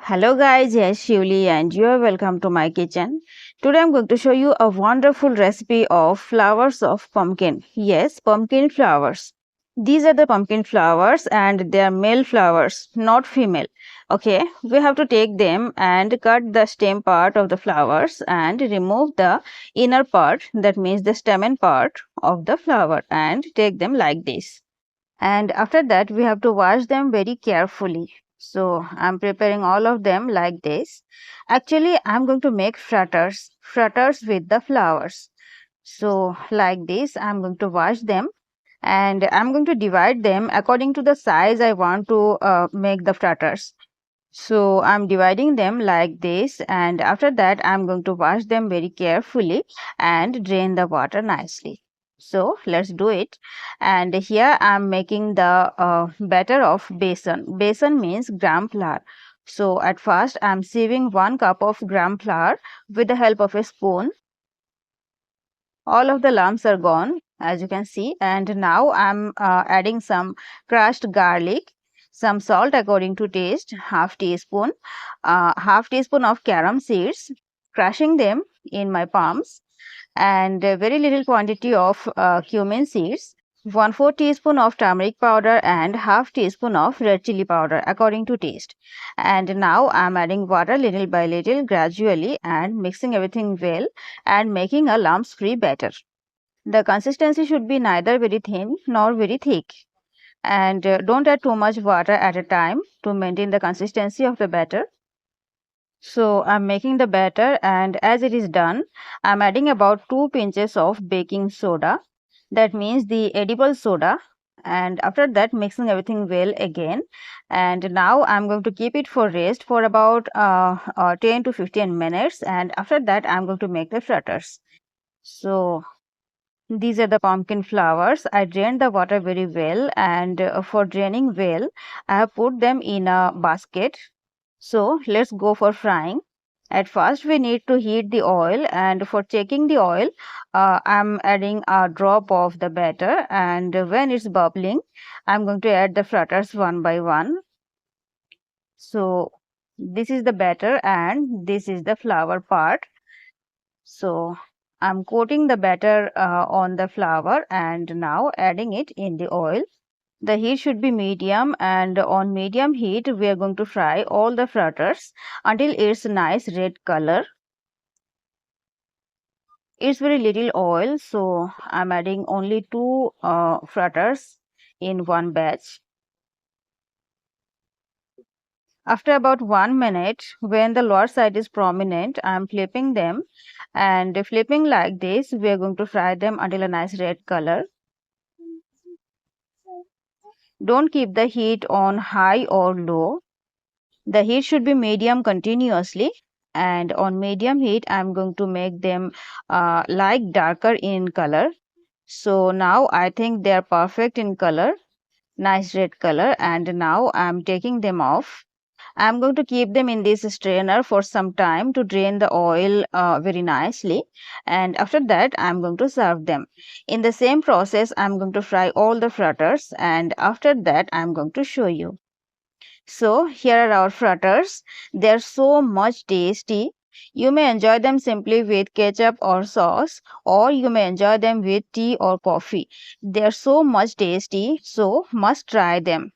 Hello guys, yes Shivli and you are welcome to my kitchen. Today I'm going to show you a wonderful recipe of flowers of pumpkin. Yes, pumpkin flowers. These are the pumpkin flowers and they are male flowers, not female. Okay, we have to take them and cut the stem part of the flowers and remove the inner part, that means the stamen part of the flower, and take them like this. And after that we have to wash them very carefully. So I'm preparing all of them like this. Actually I'm going to make fritters with the flowers. So like this I'm going to wash them, and I'm going to divide them according to the size I want to make the fritters. So I'm dividing them like this, and after that I'm going to wash them very carefully and drain the water nicely. So let's do it. And here I'm making the batter of besan. Besan means gram flour. So at first I'm sieving 1 cup of gram flour with the help of a spoon. All of the lumps are gone, as you can see, and now I'm adding some crushed garlic, some salt according to taste, half teaspoon of carom seeds, crushing them in my palms, and a very little quantity of cumin seeds, 1/4 teaspoon of turmeric powder, and half teaspoon of red chili powder according to taste. And now I'm adding water little by little gradually and mixing everything well and making a lumps free batter. The consistency should be neither very thin nor very thick, and don't add too much water at a time to maintain the consistency of the batter. So I'm making the batter, and as it is done, I'm adding about 2 pinches of baking soda, that means the edible soda, and after that mixing everything well again. And now I'm going to keep it for rest for about 10 to 15 minutes, and after that I'm going to make the fritters. So these are the pumpkin flowers. I drained the water very well, and for draining well I have put them in a basket. So let's go for frying. At first we need to heat the oil, and for checking the oil I'm adding a drop of the batter, and when it's bubbling I'm going to add the fritters one by one. So this is the batter and this is the flour part. So I'm coating the batter on the flour and now adding it in the oil. The heat should be medium, and on medium heat we are going to fry all the fritters until it's nice red color. It's very little oil, so I'm adding only 2 fritters in one batch. After about 1 minute, when the lower side is prominent, I'm flipping them, and flipping like this we are going to fry them until a nice red color. Don't keep the heat on high or low. The heat should be medium continuously, and on medium heat I'm going to make them like darker in color. So now I think they are perfect in color, nice red color, and now I'm taking them off. I'm going to keep them in this strainer for some time to drain the oil very nicely, and after that I'm going to serve them. In the same process I'm going to fry all the fritters, and after that I'm going to show you. So here are our fritters. They are so much tasty. You may enjoy them simply with ketchup or sauce, or you may enjoy them with tea or coffee. They are so much tasty, so must try them.